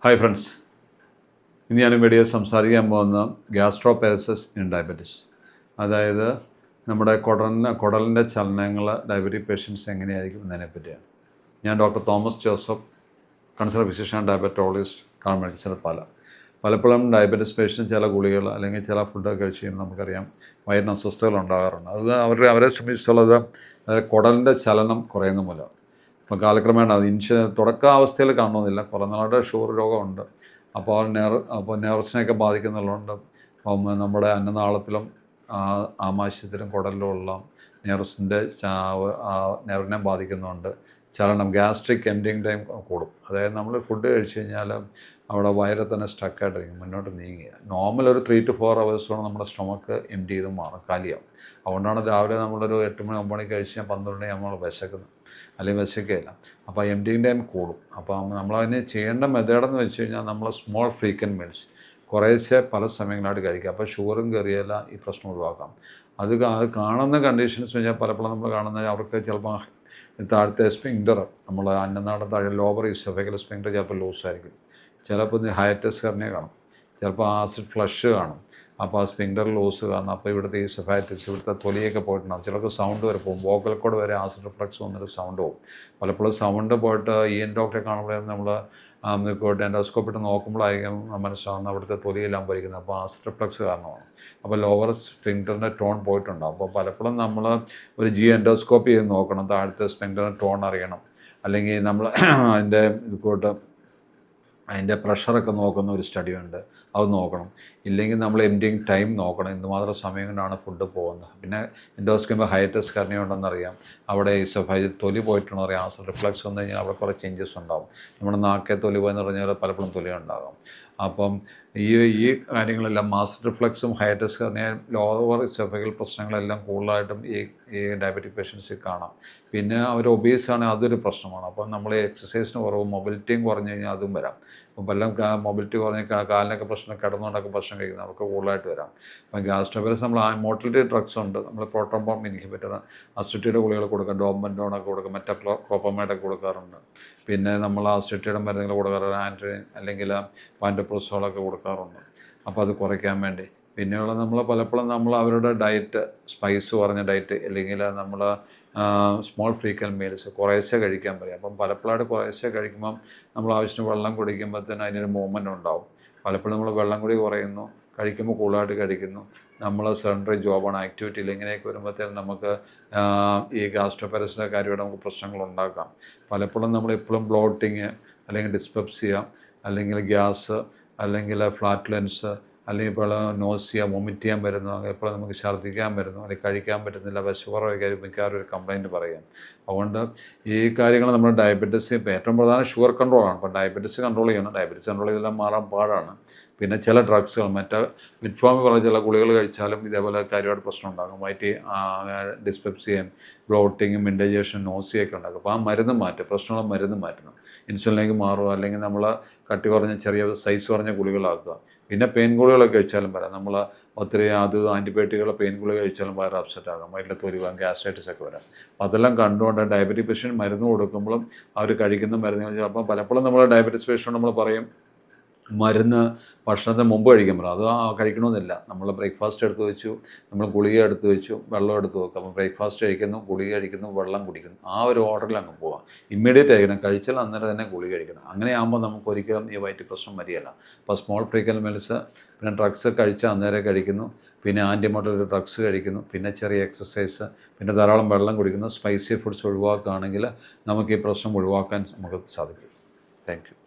Hi friends, ഇന്ന് ഞാൻ video സംസാരിക്കാൻ പോകുന്ന ഗ്യാസ്ട്രോപാരസിസ് ഇൻ ഡയബറ്റിസ്. അതായത് നമ്മുടെ കുടലിൻ്റെ ചലനങ്ങൾ ഡയബറ്റിക് പേഷ്യൻസ് എങ്ങനെയായിരിക്കും എന്നതിനെ പറ്റിയാണ്. ഞാൻ doctor Thomas Joseph, consultant physician and diabetologist, കാർമേഴ്സിൽ പലപ്പോഴും ഡയബറ്റിസ് പേഷ്യൻസ് ചില ഗുളികൾ അല്ലെങ്കിൽ ചില ഫുഡൊക്കെ കഴിച്ച് കഴിയുമ്പോൾ നമുക്കറിയാം വയറിന് അസ്വസ്ഥതകൾ ഉണ്ടാകാറുണ്ട്. അത് അവരെ സംബന്ധിച്ചുള്ളത് കുടലിൻ്റെ ചലനം കുറയുന്ന മൂലം. അപ്പോൾ കാലക്രമേണ തുടക്കാവസ്ഥയിൽ കാണണമെന്നില്ല, കുറേ നാളുടെ ഷുഗർ രോഗമുണ്ട്. അപ്പോൾ നെർവ്സിനെയൊക്കെ ബാധിക്കുന്നുള്ളതുകൊണ്ട് നമ്മുടെ അന്നനാളത്തിലും ആമാശയത്തിലും കുടലിലുമുള്ള നെർവിനെ ബാധിക്കുന്നുണ്ട്. ചലനം ഗ്യാസ്ട്രിക് എംപ്റ്റിങ് ടൈം കൂടും. അതായത് നമ്മൾ ഫുഡ് കഴിച്ച് കഴിഞ്ഞാൽ അവിടെ വയറ് തന്നെ സ്റ്റക്കായിട്ടിരിക്കും, മുന്നോട്ട് നീങ്ങിയ നോർമൽ ഒരു 3 to 4 hours കൊണ്ട് നമ്മുടെ സ്റ്റൊമക്ക് എംപ്റ്റി ചെയ്ത് മാറും, കാലിയാവും. അതുകൊണ്ടാണ് രാവിലെ നമ്മളൊരു 8 മണി 9 മണിക്ക് കഴിച്ച് 12 മണി നമ്മൾ വിശക്കുന്നത്, അല്ലെങ്കിൽ വിശക്കുകയില്ല. അപ്പോൾ എംപ്റ്റിങ് ടൈം കൂടും. അപ്പോൾ നമ്മളതിന് ചെയ്യേണ്ട മെത്തേഡെന്ന് വെച്ച് കഴിഞ്ഞാൽ നമ്മൾ സ്മോൾ ഫ്രീക്വൻറ്റ് മീൽസ് കുറേശ്ശെ പല സമയങ്ങളായിട്ട് കഴിക്കുക. അപ്പോൾ ഷുഗറും കയറിയല്ല ഈ പ്രശ്നം ഒഴിവാക്കാം. അത് കാണുന്ന കണ്ടീഷൻസ് കഴിഞ്ഞാൽ പലപ്പോഴും നമ്മൾ കാണുന്നത് അവർക്ക് ചിലപ്പോൾ താഴത്തെ സ്പിങ്ഡർ, നമ്മൾ അന്നനാടൻ താഴെ ലോവർ ഈസോഫേഗൽ സ്പിങ്ഡർ ചിലപ്പോൾ ലൂസായിരിക്കും. ചിലപ്പോൾ ഹയറ്റസ് ഹെർണിയ കാണും, ചിലപ്പോൾ ആസിഡ് ഫ്ലഷ് കാണും. അപ്പോൾ ആ സ്പിങ്ഡർ ലൂസ് കാരണം അപ്പോൾ ഇവിടുത്തെ ഈസോഫാറ്റിസ്, ഇവിടുത്തെ തൊലിയൊക്കെ പോയിട്ടുണ്ടാകും. ചിലർക്ക് സൗണ്ട് വരെ പോകും, വോക്കൽ കോഡ് വരെ ആസിഡ് റിഫ്ലക്സ് വന്നിട്ട് സൗണ്ട് പോകും. പലപ്പോഴും സൗണ്ട് പോയിട്ട് ഡോക്ടറെ കാണുമ്പോഴേ നമ്മൾ പോയിട്ട് എൻഡോസ്കോപ്പ് ഇട്ട് നോക്കുമ്പോഴായിരിക്കും മനസ്സിലാവുന്ന അവിടുത്തെ തൊലിയെല്ലാം ഭരിക്കുന്നത്. അപ്പോൾ ആസിഡ് റിഫ്ലക്സ് കാരണമാണ്. അപ്പോൾ ലോവർ സ്പിങ്ഡറിൻ്റെ ടോൺ പോയിട്ടുണ്ടാകും. അപ്പോൾ പലപ്പോഴും നമ്മൾ ഒരു എൻഡോസ്കോപ്പി ചെയ്ത് നോക്കണം, താഴത്തെ സ്പിങ്ഡറിൻ്റെ ടോൺ അറിയണം. അല്ലെങ്കിൽ നമ്മൾ അതിൻ്റെ പ്രഷറൊക്കെ നോക്കുന്ന ഒരു സ്റ്റഡി ഉണ്ട്, അത് നോക്കണം. ഇല്ലെങ്കിൽ നമ്മൾ എംപ്റ്റിങ് ടൈം നോക്കണം, എന്തുമാത്രം സമയം കൊണ്ടാണ് ഫുഡ് പോകുന്നത്. പിന്നെ എൻഡോസ്കോപ്പി ഹയറ്റസ് ഹെർണിയ ഉണ്ടെന്നറിയാം, അവിടെ ഈസോഫേഗൽ തൊലി പോയിട്ടുണ്ടോ അറിയാം. ആസിഡ് റിഫ്ലക്സ് വന്നു കഴിഞ്ഞാൽ അവിടെ കുറേ ചേഞ്ചസ് ഉണ്ടാകും. നമ്മുടെ നാക്കെ തൊലി പോയെന്ന് പറഞ്ഞാൽ പലപ്പോഴും തൊലി ഉണ്ടാകും. അപ്പം ഈ കാര്യങ്ങളെല്ലാം ആസിഡ് റിഫ്ലക്സും ഹയറ്റസ് ഹെർണിയയും ലോവർ ഈസോഫേഗൽ പ്രശ്നങ്ങളെല്ലാം കൂടുതലായിട്ടും ഈ ഡയബറ്റിക് പേഷ്യൻസിൽ കാണാം. പിന്നെ അവർ ഒബീസാണ്, അതൊരു പ്രശ്നമാണ്. അപ്പം നമ്മൾ എക്സസൈസിന് കുറവ്, മൊബിലിറ്റിയും കുറഞ്ഞു കഴിഞ്ഞാൽ അതും വരാം. അപ്പം എല്ലാം മൊബിലിറ്റി കുറഞ്ഞ് കാലിനൊക്കെ പ്രശ്നം, കിടന്നുകൊണ്ടൊക്കെ ഭക്ഷണം കഴിക്കുന്നത് അവർക്ക് കൂടുതലായിട്ട് വരാം. അപ്പം ഗ്യാസ്ട്രോപാരസിസ് നമ്മൾ മോട്ടിലിറ്റി ഡ്രഗ്സ് ഉണ്ട്, നമ്മൾ പ്രോട്ടോൺ പമ്പ് ഇൻഹിബിറ്റർ, അസിഡിറ്റിയുടെ ഗുളികൾ കൊടുക്കുക, ഡോമൻഡോണൊക്കെ കൊടുക്കുക, മെറ്റക്ലോപ്രമൈഡൊക്കെ കൊടുക്കാറുണ്ട്. പിന്നെ നമ്മൾ അസിഡിറ്റിയുടെ മരുന്നുകൾ കൊടുക്കാറുണ്ട്, ആൻറ്റിൻ അല്ലെങ്കിൽ പാൻറ്റോപ്രോസോളൊക്കെ കൊടുക്കാറുണ്ട്. അപ്പോൾ അത് കുറയ്ക്കാൻ വേണ്ടി. പിന്നെയുള്ള നമ്മൾ പലപ്പോഴും നമ്മൾ അവരുടെ ഡയറ്റ് സ്പൈസ് കുറഞ്ഞ ഡയറ്റ്, അല്ലെങ്കിൽ നമ്മൾ സ്മോൾ ഫ്രീക്വൻറ്റ് മീൽസ് കുറേശ്ശെ കഴിക്കാൻ പറയും. അപ്പം പലപ്പോഴായിട്ട് കുറേശ്ശെ കഴിക്കുമ്പം നമ്മൾ ആവശ്യത്തിന് വെള്ളം കുടിക്കുമ്പോഴത്തേന് അതിനൊരു മൂവ്മെൻറ്റ് ഉണ്ടാവും. പലപ്പോഴും നമ്മൾ വെള്ളം കുടി കുറയുന്നു, കഴിക്കുമ്പോൾ കൂടുതലായിട്ട് കഴിക്കുന്നു, നമ്മൾ സെഡൻറ്ററി ജോബാണ്, ആക്ടിവിറ്റി ഇല്ല, ഇങ്ങനെയൊക്കെ വരുമ്പോഴത്തേനും നമുക്ക് ഈ ഗ്യാസ്ട്രോപാരസിൻ്റെ കാര്യമായിട്ട് നമുക്ക് പ്രശ്നങ്ങൾ ഉണ്ടാക്കാം. പലപ്പോഴും നമ്മൾ എപ്പോഴും ബ്ലോട്ടിങ്, അല്ലെങ്കിൽ ഡിസ്പെപ്സിയ, അല്ലെങ്കിൽ ഗ്യാസ്, അല്ലെങ്കിൽ ഫ്ലാറ്റുലൻസ്, അല്ലെങ്കിൽ ഇപ്പോൾ നോസിയ, വൊമിറ്റ് ചെയ്യാൻ വരുന്നു, ഇപ്പോൾ നമുക്ക് ഛർദ്ദിക്കാൻ വരുന്നു, അല്ലെങ്കിൽ കഴിക്കാൻ പറ്റുന്നില്ല, വിശപ്പുറവൊക്കെ മിക്കവാറും ഒരു കംപ്ലയിൻറ്റ് പറയാം. അതുകൊണ്ട് ഈ കാര്യങ്ങൾ നമ്മൾ ഡയബറ്റിസ്, ഇപ്പോൾ ഏറ്റവും പ്രധാനം ഷുഗർ കൺട്രോളാണ്. അപ്പോൾ ഡയബറ്റിസ് കൺട്രോൾ ചെയ്യണം. ഡയബറ്റിസ് കൺട്രോൾ ചെയ്തെല്ലാം മാറാൻ പാടാണ്. പിന്നെ ചില ഡ്രഗ്സുകൾ, മിറ്റ്ഫോമിൽ പറഞ്ഞ ചില ഗുളികൾ കഴിച്ചാലും ഇതേപോലെ കാര്യമായിട്ട് പ്രശ്നം ഉണ്ടാകും. വയറ്റി ഡിസ്പെപ്സിയയും ബ്ലോട്ടിങ്ങും ഇൻഡൈജഷൻ നോസിയൊക്കെ ഉണ്ടാകും. അപ്പോൾ ആ മരുന്ന് മാറ്റും, പ്രശ്നമുള്ള മരുന്ന് മാറ്റണം. ഇൻസുലിനിലേക്ക് മാറുക, അല്ലെങ്കിൽ നമ്മൾ കട്ടി കുറഞ്ഞ ചെറിയ സൈസ് കുറഞ്ഞ ഗുളികളാക്കുക. പിന്നെ പെയിൻ ഗുളികളൊക്കെ കഴിച്ചാലും വരാം. നമ്മൾ ഒത്തിരി ആൻറ്റിബയോട്ടിക്കുകൾ പെയിൻ ഗുളിക കഴിച്ചാലും വയറ് അപ്സെറ്റ് ആകാം, വയറ്റിലെ തൊലി പോകാം, ഗ്യാസ്ട്രൈറ്റിസ് ഒക്കെ വരാം. അപ്പോൾ അതെല്ലാം കണ്ടുകൊണ്ട് ഡയബറ്റിക് പേഷ്യൻ്റ് മരുന്ന് കൊടുക്കുമ്പോഴും അവർ കഴിക്കുന്ന മരുന്നുകൾ ചിലപ്പോൾ പലപ്പോഴും നമ്മൾ ഡയബറ്റിസ് പേഷ്യൻ്റ് നമ്മൾ പറയും മരുന്ന് ഭക്ഷണത്തിന് മുമ്പ് കഴിക്കാൻ പറയും. അത് കഴിക്കണമെന്നില്ല. നമ്മൾ ബ്രേക്ക്ഫാസ്റ്റ് എടുത്ത് വെച്ചു, നമ്മൾ ഗുളിക എടുത്ത് വെച്ചു, വെള്ളം എടുത്ത് വെക്കും. അപ്പോൾ ബ്രേക്ക്ഫാസ്റ്റ് കഴിക്കുന്നു, ഗുളിക കഴിക്കുന്നു, വെള്ളം കുടിക്കുന്നു, ആ ഒരു ഓർഡറിൽ അങ്ങ് പോവാം. ഇമ്മീഡിയറ്റ് കഴിക്കണം, കഴിച്ചാൽ അന്നേരം തന്നെ ഗുളിക കഴിക്കണം. അങ്ങനെയാകുമ്പോൾ നമുക്ക് ഒരിക്കലും ഈ വയറ്റ് പ്രശ്നം വരികയില്ല. അപ്പോൾ സ്മോൾ ഫ്രീക്വൻറ്റ് മീൽസ്, പിന്നെ ഡ്രഗ്സ് കഴിച്ചാൽ അന്നേരം കഴിക്കുന്നു, പിന്നെ ആൻറ്റിമോട്ടറി ഡ്രഗ്സ് കഴിക്കുന്നു, പിന്നെ ചെറിയ എക്സസൈസ്, പിന്നെ ധാരാളം വെള്ളം കുടിക്കുന്നു, സ്പൈസി ഫുഡ്സ് ഒഴിവാക്കുകയാണെങ്കിൽ നമുക്ക് ഈ പ്രശ്നം ഒഴിവാക്കാൻ നമുക്ക് സാധിക്കും. Thank you.